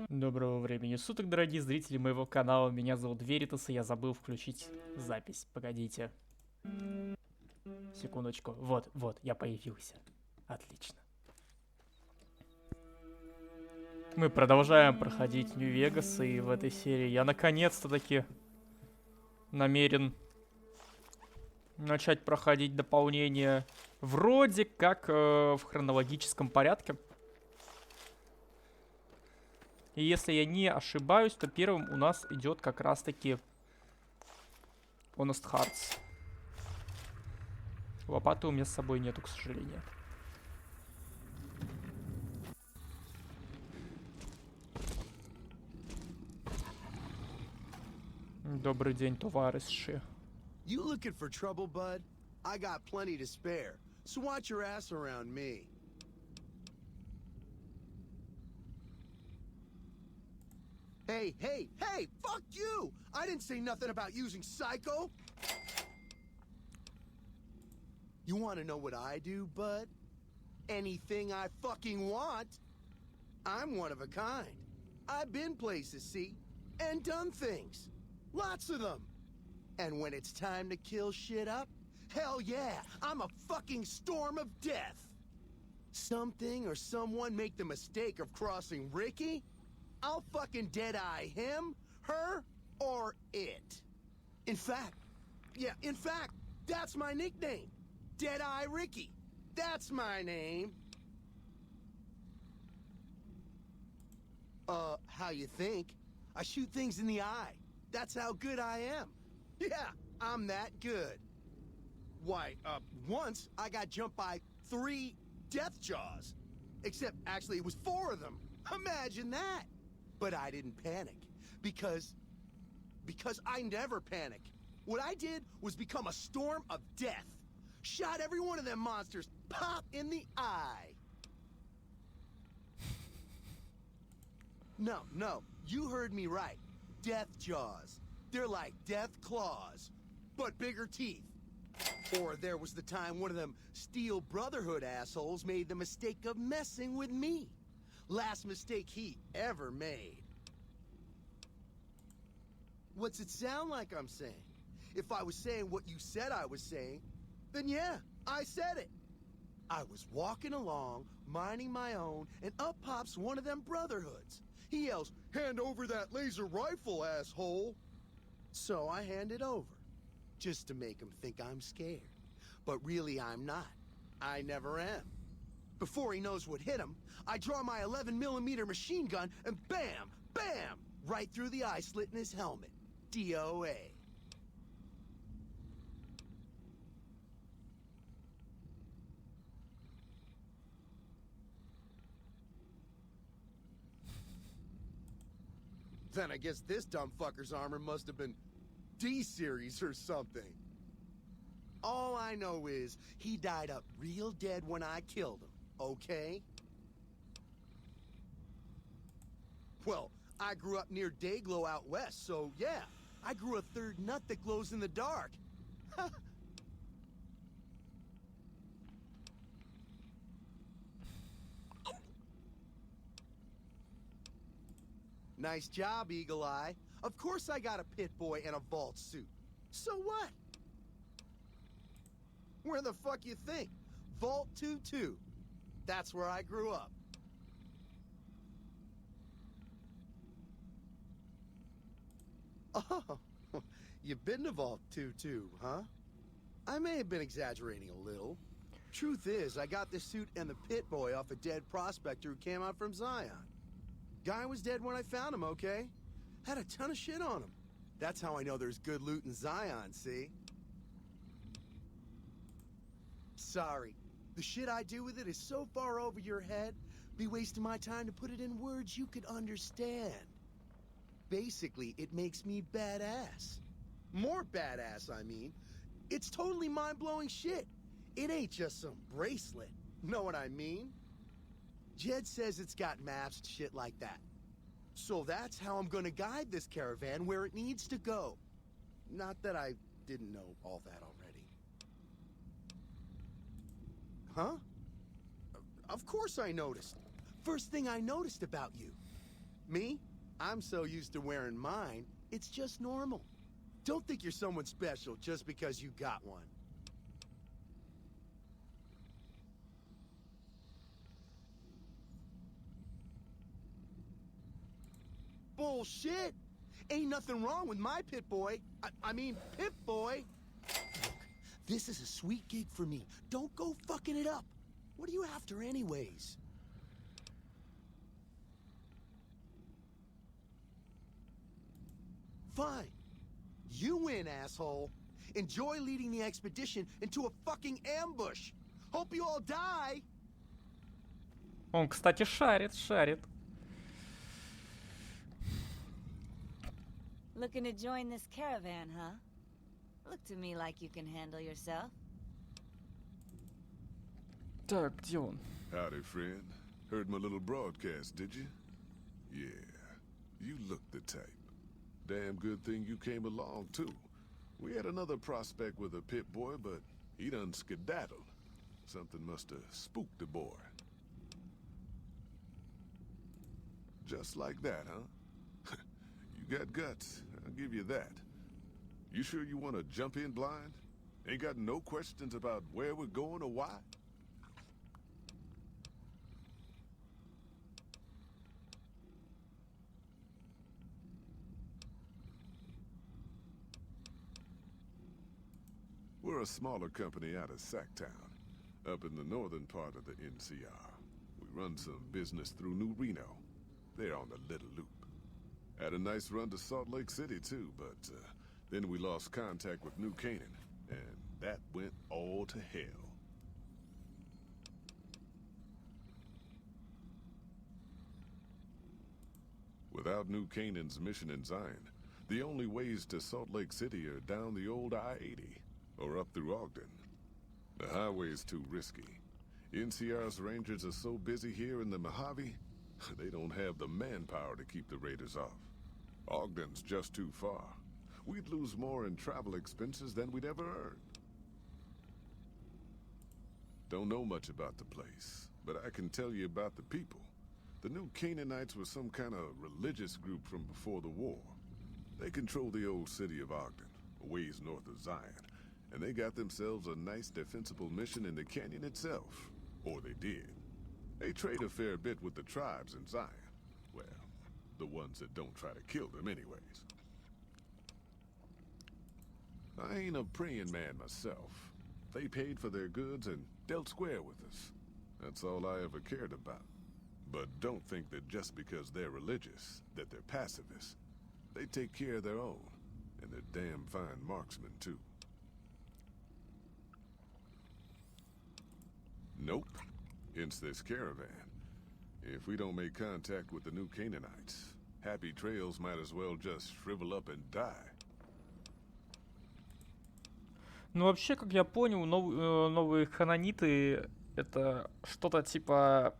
Доброго времени суток, дорогие зрители моего канала. Меня зовут Веритас, и я забыл включить запись. Погодите. Секундочку. Вот, я появился. Отлично. Мы продолжаем проходить Нью-Вегас, и в этой серии я наконец-то таки намерен начать проходить дополнение вроде как в хронологическом порядке. И если я не ошибаюсь, то первым у нас идет как раз-таки Honest Hearts. Лопаты у меня с собой нету, к сожалению. Добрый день, товарищи. You looking for trouble, bud? I got plenty to spare, so watch your ass around me. Hey, fuck you! I didn't say nothing about using psycho! You wanna know what I do, bud? Anything I fucking want. I'm one of a kind. I've been places, see? And done things. Lots of them. And when it's time to kill shit up, hell yeah, I'm a fucking storm of death. Something or someone make the mistake of crossing Ricky, I'll fucking dead-eye him, her, or it. In fact, that's my nickname. Dead-Eye Ricky. That's my name. How you think? I shoot things in the eye. That's how good I am. Yeah, I'm that good. Why, once I got jumped by 3 death jaws. Except, actually, it was 4 of them. Imagine that! But I didn't panic. Because I never panic. What I did was become a storm of death. Shot every one of them monsters pop in the eye. No, you heard me right. Death jaws. They're like death claws, but bigger teeth. Or there was the time one of them Steel Brotherhood assholes made the mistake of messing with me. Last mistake he ever made. What's it sound like I'm saying? If I was saying what you said I was saying, then yeah, I said it. I was walking along, minding my own, and up pops one of them Brotherhoods. He yells, "Hand over that laser rifle, asshole!" So I hand it over, just to make him think I'm scared. But really I'm not. I never am. Before he knows what hit him, I draw my 11mm machine gun and bam, bam, right through the eye slit in his helmet. DOA. Then I guess this dumb fucker's armor must have been D-series or something. All I know is he died up real dead when I killed him, okay? Well, I grew up near Dayglow out west, so yeah, I grew a third nut that glows in the dark. Nice job, Eagle Eye. Of course I got a pit boy and a vault suit. So what? Where the fuck you think? Vault 2-2. That's where I grew up. Oh, you've been to Vault 2-2, huh? I may have been exaggerating a little. Truth is, I got the suit and the pit boy off a dead prospector who came out from Zaion. Guy was dead when I found him, okay? Had a ton of shit on him. That's how I know there's good loot in Zaion, see? Sorry. The shit I do with it is so far over your head, be wasting my time to put it in words you could understand. Basically, it makes me badass. More badass, I mean. It's totally mind-blowing shit. It ain't just some bracelet. Know what I mean? Jed says it's got maps, shit like that. So that's how I'm gonna guide this caravan where it needs to go. Not that I didn't know all that already. Huh? Of course I noticed. First thing I noticed about you. Me? I'm so used to wearing mine, it's just normal. Don't think you're someone special just because you got one. Bullshit! Ain't nothing wrong with my pit boy. I mean, Pip Boy. Look, this is a sweet gig for me. Don't go fucking it up. What are you after anyways? Fine. You win, asshole. Enjoy leading the expedition into a fucking ambush. Hope you all die. Он, кстати, шарит. Looking to join this caravan, huh? Look to me like you can handle yourself. Так, где он? Howdy, friend. Heard my little broadcast, did you? Yeah, you look the type. Damn good thing you came along, too. We had another prospect with a pit boy, but he done skedaddled. Something must have spooked the boy. Just like that, huh? You got guts, I'll give you that. You sure you want to jump in blind? Ain't got no questions about where we're going or why? We're a smaller company out of Sacktown, up in the northern part of the NCR. We run some business through New Reno. They're on the Little Loop. Had a nice run to Salt Lake City, too, but then we lost contact with New Canaan, and that went all to hell. Without New Canaan's mission in Zion, the only ways to Salt Lake City are down the old I-80, or up through Ogden. The highway's too risky. NCR's rangers are so busy here in the Mojave, they don't have the manpower to keep the raiders off. Ogden's just too far. We'd lose more in travel expenses than we'd ever earn. Don't know much about the place, but I can tell you about the people. The New Canaanites were some kind of religious group from before the war. They control the old city of Ogden, a ways north of Zion, and they got themselves a nice defensible mission in the canyon itself. Or they did. They trade a fair bit with the tribes in Zion. Well, the ones that don't try to kill them anyways. I ain't a praying man myself. They paid for their goods and dealt square with us. That's all I ever cared about. But don't think that just because they're religious, that they're pacifists. They take care of their own, and they're damn fine marksmen, too. Nope. Hence this caravan. If we don't make contact with the New Canaanites, Happy Trails might as well just shrivel up and die. Ну, вообще, как я понял, новые хананиты — это что-то типа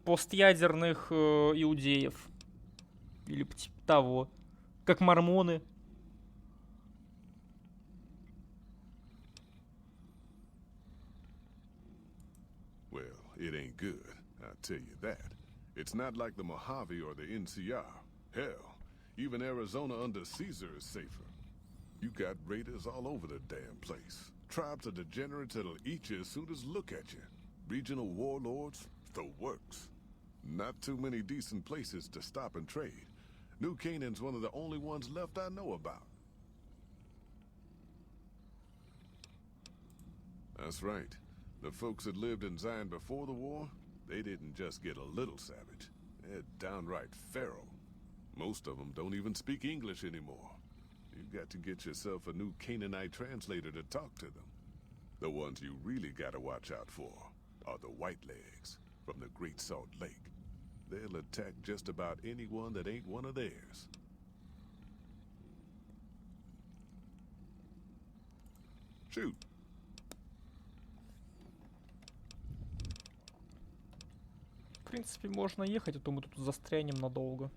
постядерных иудеев. Или типа того. Как мормоны. Well, it ain't good, I'll tell you that. It's not like the Mojave or the NCR. Hell, even Arizona under Caesar is safer. You got raiders all over the damn place. Tribes of degenerates that'll eat you as soon as look at you. Regional warlords, the works. Not too many decent places to stop and trade. New Canaan's one of the only ones left I know about. That's right. The folks that lived in Zion before the war, they didn't just get a little savage. They're downright feral. Most of them don't even speak English anymore. You've got to get yourself a new Canaanite translator to talk to them. The ones you really gotta watch out for are the Whitelegs from the Great Salt Lake. They'll attack just about anyone that ain't one of theirs. Shoot. В принципе, можно ехать, а то мы тут застрянем надолго.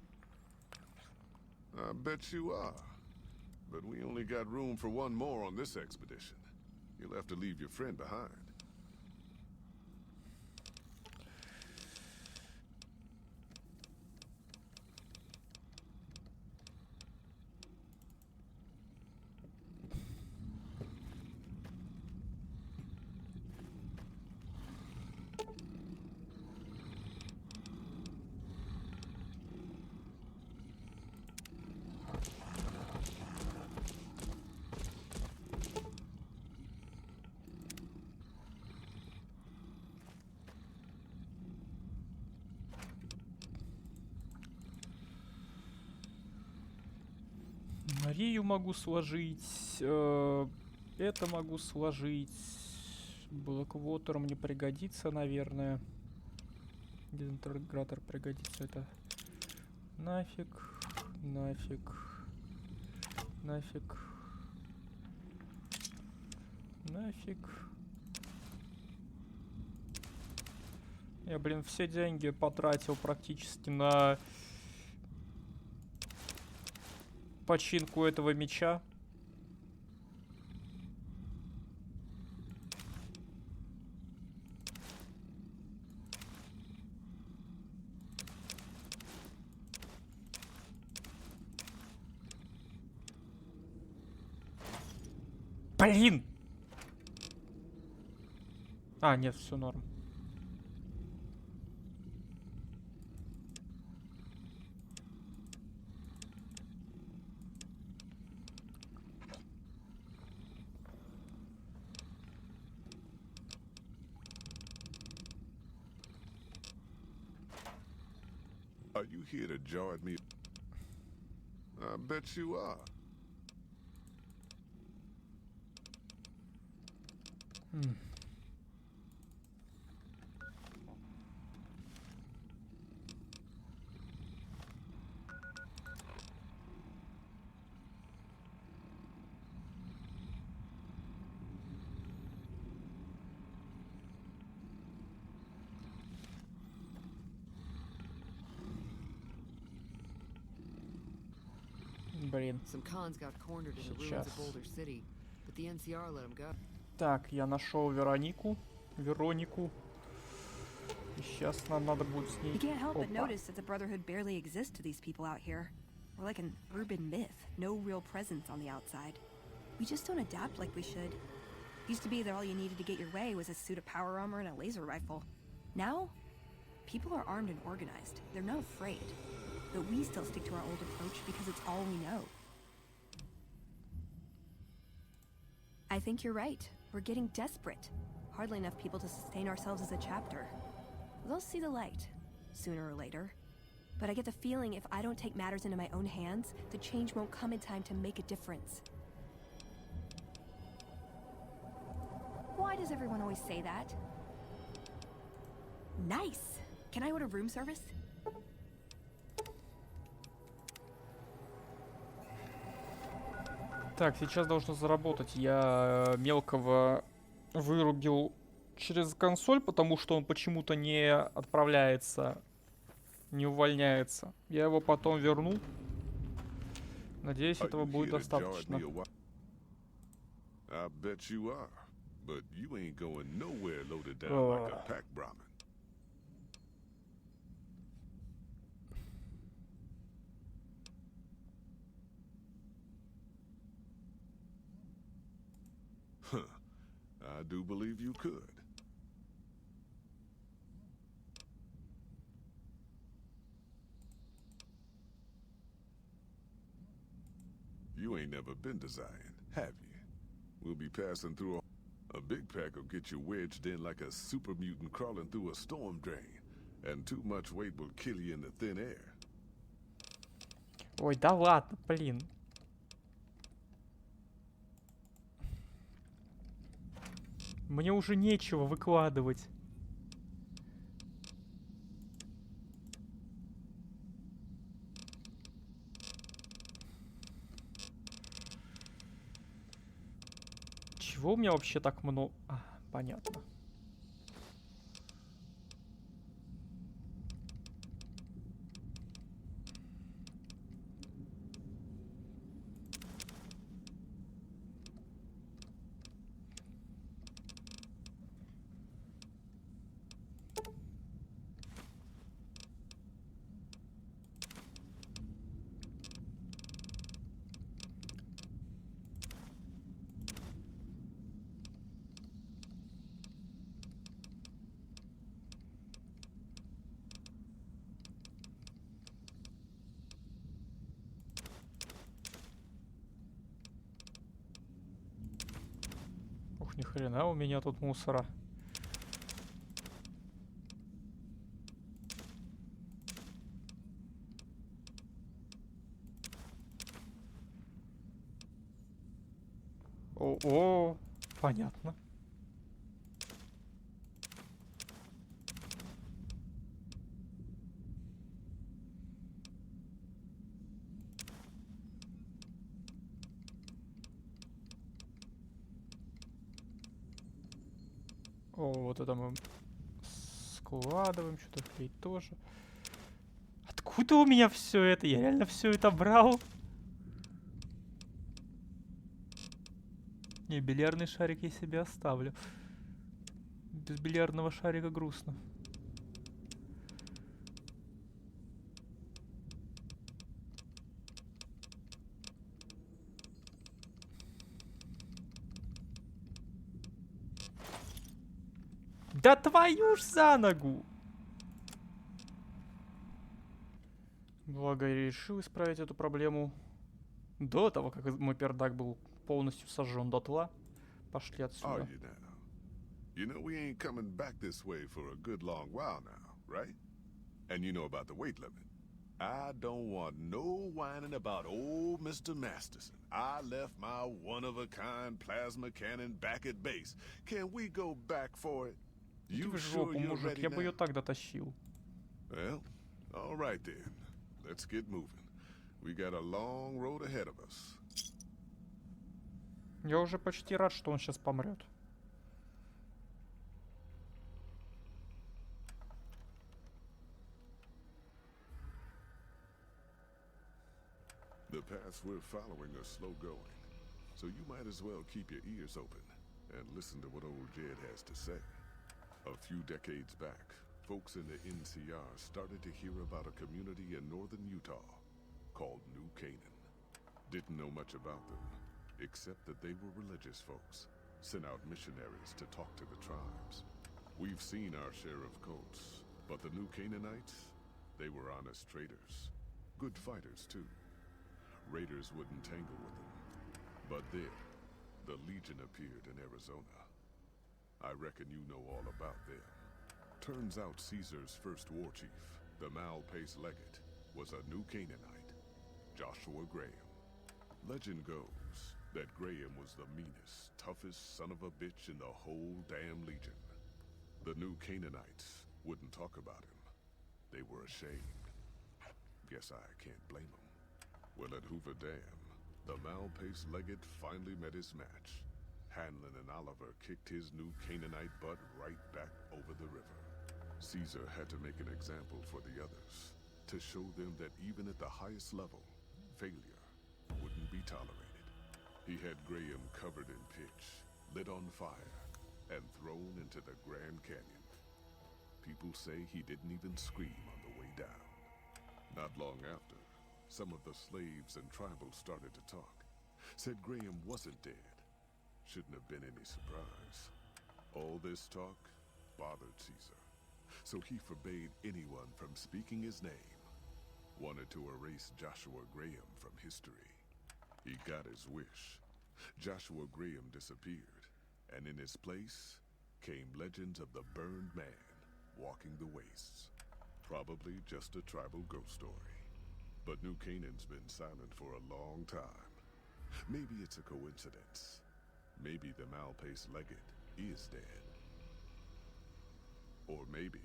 I bet you are. But we only got room for one more on this expedition. You'll have to leave your friend behind. Марию могу сложить. Это могу сложить. Блоквотер мне пригодится, наверное. Дезинтегратор пригодится. Это нафиг. Нафиг. Нафиг. Нафиг. Я, блин, все деньги потратил практически на починку этого меча. Блин! А, нет, все норм. Are you here to jar at me? I bet you are. Блин. Some cons got cornered in the ruins Сейчас. of Boulder City, but the NCR let them go. Так, я нашел Веронику. И сейчас нам надо будет с ней... You can't help but Опа. notice that the Brotherhood barely exists to these people out here. We're like an urban myth, no real presence on the outside. We just don't adapt like we should. Used to be that all you needed to get your way was a suit of power armor and a laser rifle. Now, people are armed and organized. They're not afraid. But we still stick to our old approach because it's all we know. I think you're right. We're getting desperate. Hardly enough people to sustain ourselves as a chapter. They'll see the light, sooner or later. But I get the feeling if I don't take matters into my own hands, the change won't come in time to make a difference. Why does everyone always say that? Nice! Can I order room service? Так, сейчас должно заработать. Я мелкого вырубил через консоль, потому что он почему-то не отправляется, не увольняется. Я его потом верну. Надеюсь, Are этого you будет here to jar at достаточно. me or what? I bet you are. But you ain't going nowhere loaded down like a pack Brahmin. Huh. I do believe you could. You ain't never been to Zion, have you? We'll be passing through a big pack will get you wedged in like a super mutant crawling through a storm drain. And too much weight will kill you in the thin air. Ой, да ладно, блин. Мне уже нечего выкладывать. Чего у меня вообще так много? Понятно. Ух, ни хрена у меня тут мусора. О, понятно. О, вот это мы складываем, что-то клеить тоже. Откуда у меня все это? Я реально все это брал? Не, бильярдный шарик я себе оставлю. Без бильярдного шарика грустно. Да твою ж за ногу! Благо я решил исправить эту проблему до того, как мой пердак был полностью сожжен дотла. Пошли Are отсюда. you now? You know we ain't coming back this way for a good long while now, right? And you know about the weight limit. I don't want no whining about old Mr. Masterson. I left my one-of-a-kind plasma cannon back at base. Can we go back for it? Иди You в sure жопу, you're мужик, ready я бы ее now? так дотащил. Well, all right then. Let's get moving. We got a long road ahead of us. Я уже почти рад, что он сейчас помрет. The paths we're following are slow going, so you might as well keep your ears open and listen to what old Jed has to say. A few decades back, folks in the NCR started to hear about a community in northern Utah called New Canaan. Didn't know much about them, except that they were religious folks, sent out missionaries to talk to the tribes. We've seen our share of cults, but the New Canaanites, they were honest traders. Good fighters, too. Raiders wouldn't tangle with them. But then, the Legion appeared in Arizona. I reckon you know all about them. Turns out Caesar's first war chief, the Malpace Legate, was a New Canaanite, Joshua Graham. Legend goes that Graham was the meanest, toughest son of a bitch in the whole damn Legion. The New Canaanites wouldn't talk about him. They were ashamed. Guess I can't blame them. Well, at Hoover Dam, the Malpace Legate finally met his match. Hanlon and Oliver kicked his New Canaanite butt right back over the river. Caesar had to make an example for the others, to show them that even at the highest level, failure wouldn't be tolerated. He had Graham covered in pitch, lit on fire, and thrown into the Grand Canyon. People say he didn't even scream on the way down. Not long after, some of the slaves and tribals started to talk. Said Graham wasn't dead. Shouldn't have been any surprise. All this talk bothered Caesar, so he forbade anyone from speaking his name. Wanted to erase Joshua Graham from history. He got his wish. Joshua Graham disappeared, and in his place came legends of the burned man walking the wastes. Probably just a tribal ghost story. But New Canaan's been silent for a long time. Maybe it's a coincidence. Maybe the Malpace Legate is dead. Or maybe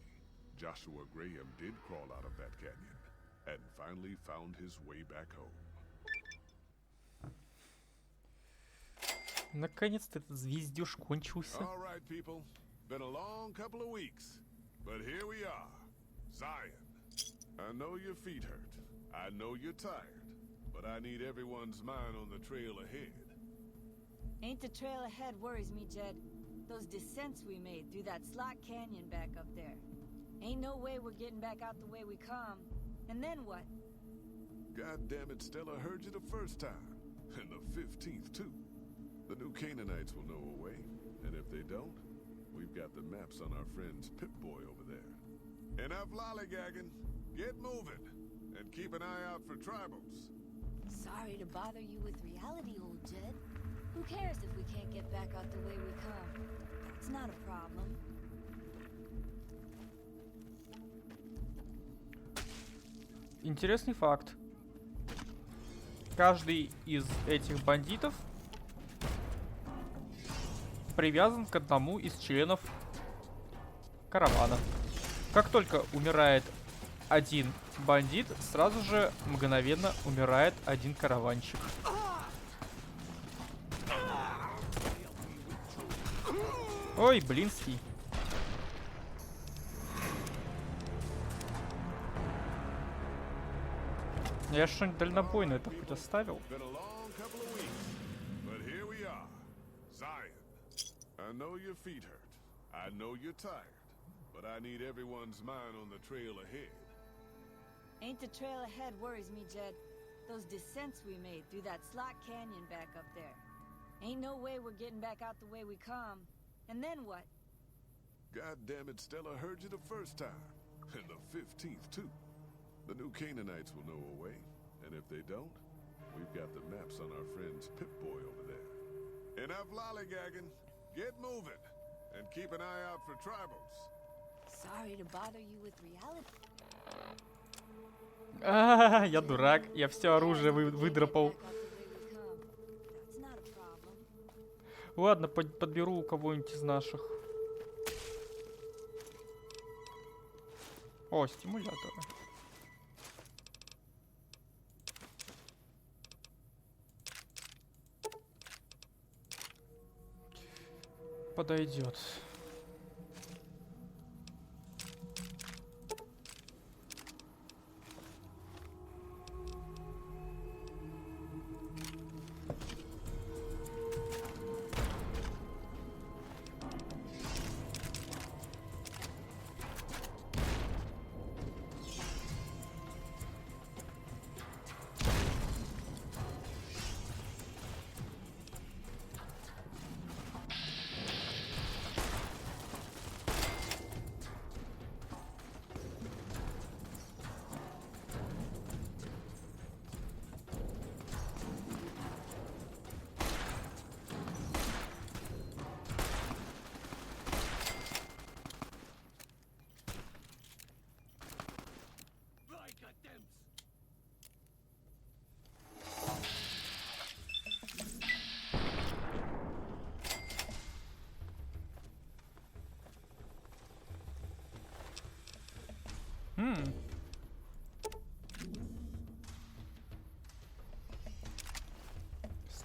Joshua Graham did crawl out of that canyon and finally found his way back home. Наконец-то этот звездеж кончился. All right, people. Been a long couple of weeks, but here we are. Zion. I know your feet hurt. I know you're tired, but I need everyone's mind on the trail ahead. Ain't the trail ahead worries me, Jed. Those descents we made through that slot canyon back up there. Ain't no way we're getting back out the way we come. And then what? God damn it, Stella heard you the first time. And the 15th, too. The New Canaanites will know a way. And if they don't, we've got the maps on our friend's Pip-Boy over there. Enough lollygagging. Get moving. And keep an eye out for tribals. Sorry to bother you with reality, old Jed. Who cares if we can't get back out the way we come? It's not a problem. Интересный факт. Каждый из этих бандитов привязан к одному из членов каравана. Как только умирает один бандит, сразу же мгновенно умирает один караванщик. Ой, блинский. Я что-нибудь дальнобойное это хоть оставил? Been a long couple of weeks, but here we are, Zaion. I know your feet hurt. I know you're tired, but I need everyone's mind on the trail ahead. Ain't the trail ahead worries me, Jed. Those descents we made through that slot canyon back up there. Ain't no way we're getting back out the way we come. And then what? God damn it, Stella heard you the first time. And the 15th, too. The new Canaanites will know a way. And if they don't, we've got the maps on our friend's Pip-Boy over there. Enough lollygagging. Get moving. And keep an eye out for tribals. Sorry to bother you with reality. Я дурак. Я все оружие выдропал. That's not a problem. Ладно, подберу у кого-нибудь из наших. О, стимуляторы. Подойдет.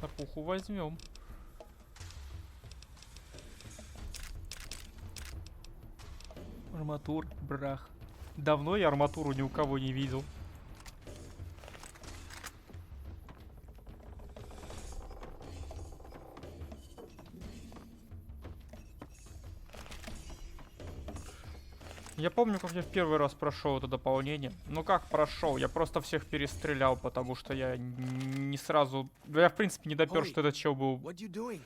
Снопуху возьмем. Арматур, брах. Давно я арматуру ни у кого не видел. Я помню, как я в первый раз прошел это дополнение. Ну как прошел? Я просто всех перестрелял, потому что я не сразу... Я в принципе не допер, что этот чел был What you doing?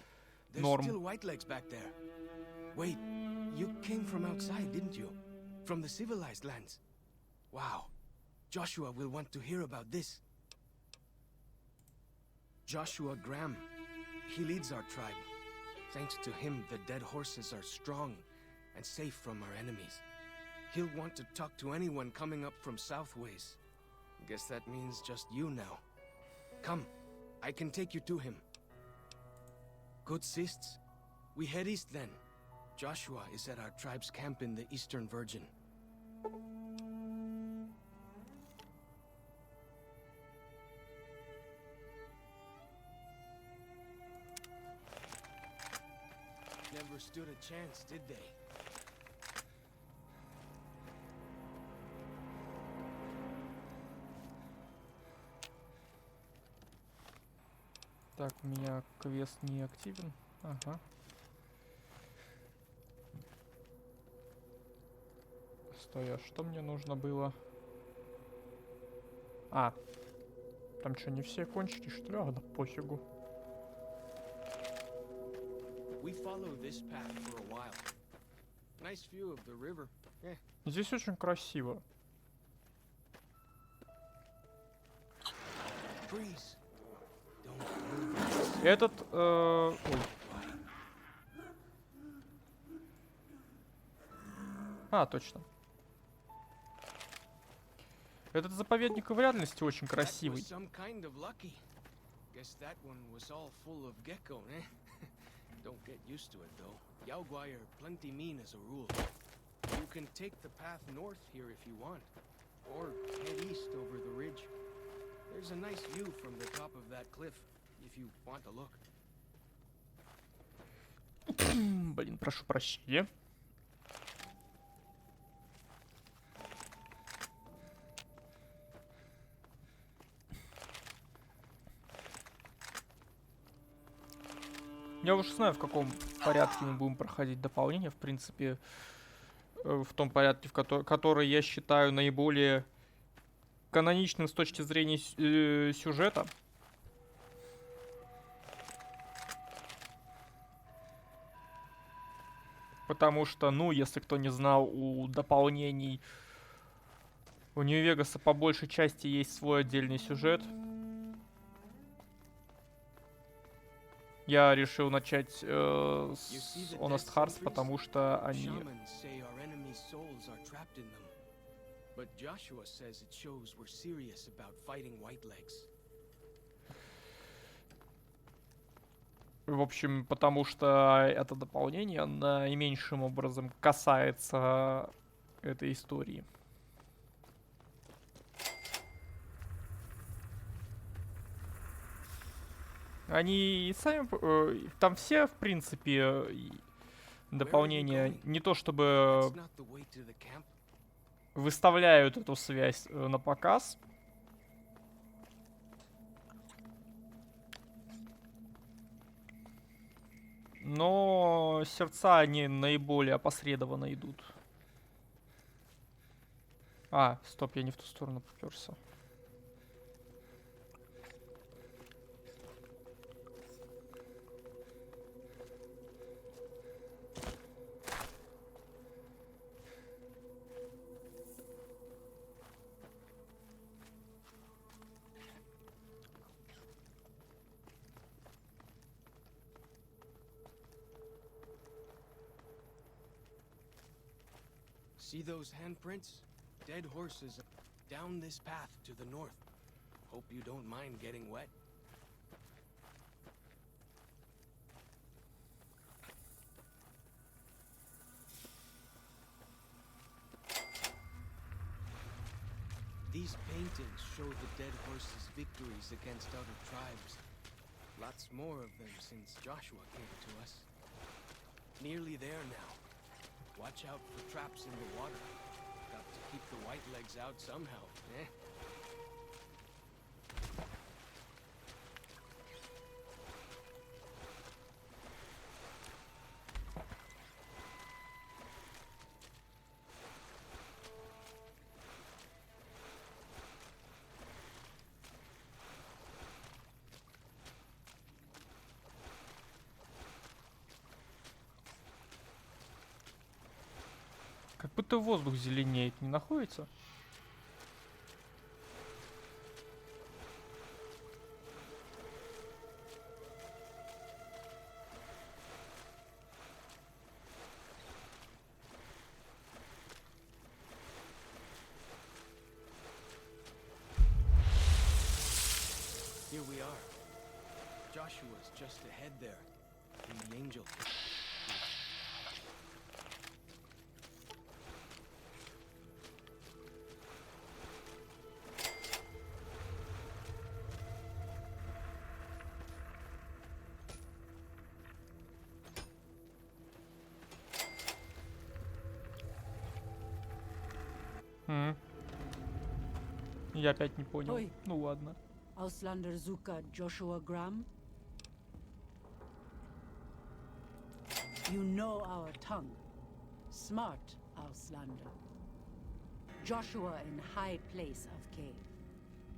There's норм. still white legs back there. Wait, you came from outside, didn't you? From the civilized lands. Wow. Joshua will want to hear about this. Joshua Graham. He leads our tribe. Thanks to him, the dead horses are strong and safe from our enemies. He'll want to talk to anyone coming up from Southways. Guess that means just you now. Come, I can take you to him. Good sists. We head east then. Joshua is at our tribe's camp in the Eastern Virgin. Never stood a chance, did they? Так, у меня квест не активен. Ага. Стой, а что мне нужно было? А. Там что, не все кончились, что ли? Ладно, пофигу. We follow this path for a while. Nice view of the river. Здесь очень красиво. Freeze. Don't move. Этот... Ой. А, точно. Этот заповедник в реальности очень красивый. Some kind of lucky. Guess that one was all full of gecko, eh? Don't get used to it, though. Yaoguai are plenty mean as a rule. You can take the path north here if you want, or head east over the ridge. There's a nice view from the top of that cliff, if you want to look. Блин, прошу прощения. Я уже знаю, в каком порядке мы будем проходить дополнение. В принципе, в том порядке, который я считаю наиболее каноничным с точки зрения сюжета. Потому что, ну, если кто не знал, у дополнений у Нью-Вегаса по большей части есть свой отдельный сюжет. Я решил начать с Honest Hearts, потому что они... В общем, потому что это дополнение наименьшим образом касается этой истории. Они сами... там все, в принципе, дополнения не то чтобы выставляют эту связь на показ. Но сердца они наиболее опосредованно идут. А, стоп, я не в ту сторону попёрся. See those handprints? Dead horses down this path to the north. Hope you don't mind getting wet. These paintings show the dead horses' victories against other tribes. Lots more of them since Joshua came to us. Nearly there now. Watch out for traps in the water. Got to keep the white legs out somehow, eh? Как будто воздух зеленеет, не находится? Here we are. Joshua's just ahead there, in the angel. Я опять не понял. Ой. Ну ладно. Auslander Zuka Joshua Graham? You know our tongue. Smart, Auslander. Joshua in high place of cave.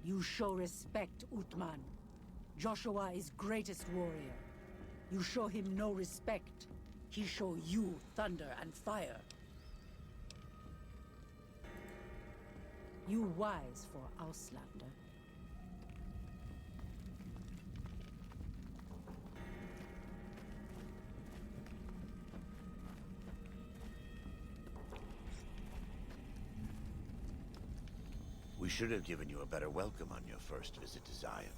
You show respect, Utman. Joshua is greatest warrior. You show him no respect. He show you thunder and fire. You wise for Auslander. We should have given you a better welcome on your first visit to Zaion.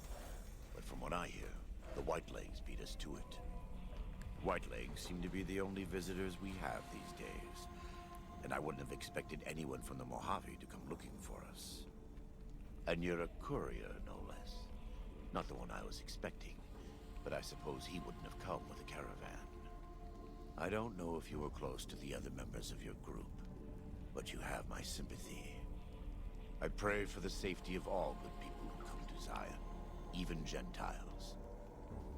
But from what I hear, the Whitelegs beat us to it. Whitelegs seem to be the only visitors we have these days. And I wouldn't have expected anyone from the Mojave to come looking for us. And you're a courier, no less. Not the one I was expecting, but I suppose he wouldn't have come with a caravan. I don't know if you were close to the other members of your group, but you have my sympathy. I pray for the safety of all good people who come to Zion, even Gentiles.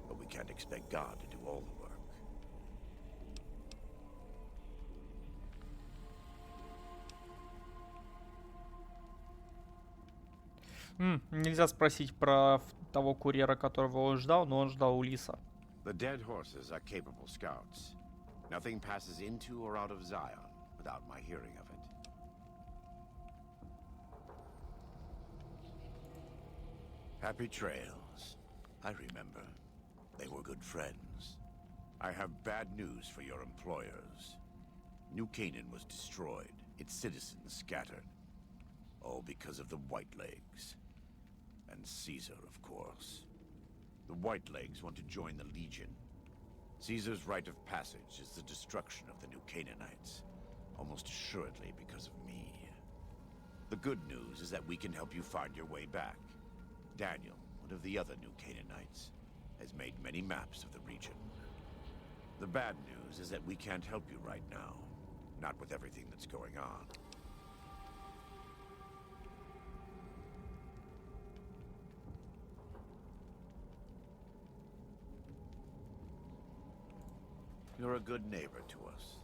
But we can't expect God to do all the work. Нельзя спросить про того курьера, которого он ждал, но он ждал Улиса. The dead horses are capable scouts. Nothing passes into or out of Zion without my hearing of it. Happy trails. I remember. They were good friends. I have bad news for your employers. New Canaan was destroyed, its citizens scattered. All because of the Whitelegs. And Caesar, of course. The Whitelegs want to join the Legion. Caesar's rite of passage is the destruction of the New Canaanites. Almost assuredly because of me. The good news is that we can help you find your way back. Daniel, one of the other New Canaanites, has made many maps of the region. The bad news is that we can't help you right now. Not with everything that's going on. You're a good neighbor to us.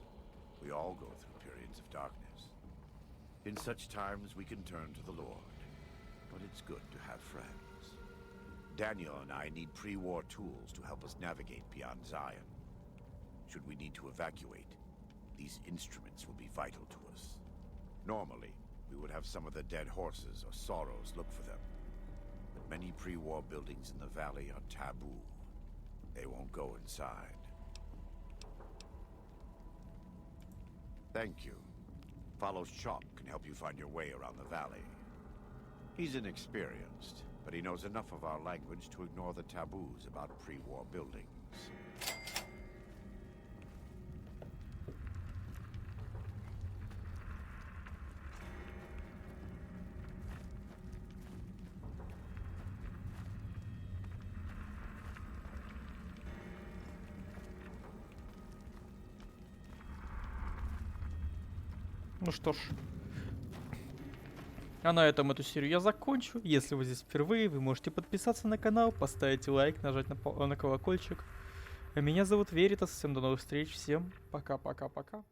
We all go through periods of darkness. In such times, we can turn to the Lord. But it's good to have friends. Daniel and I need pre-war tools to help us navigate beyond Zion. Should we need to evacuate, these instruments will be vital to us. Normally, we would have some of the dead horses or sorrows look for them. But many pre-war buildings in the valley are taboo. They won't go inside. Thank you. Follows Chop can help you find your way around the valley. He's inexperienced, but he knows enough of our language to ignore the taboos about pre-war buildings. Ну что ж. А на этом эту серию я закончу. Если вы здесь впервые, вы можете подписаться на канал, поставить лайк, нажать на колокольчик. А меня зовут Веритас. Всем до новых встреч. Всем пока-пока-пока.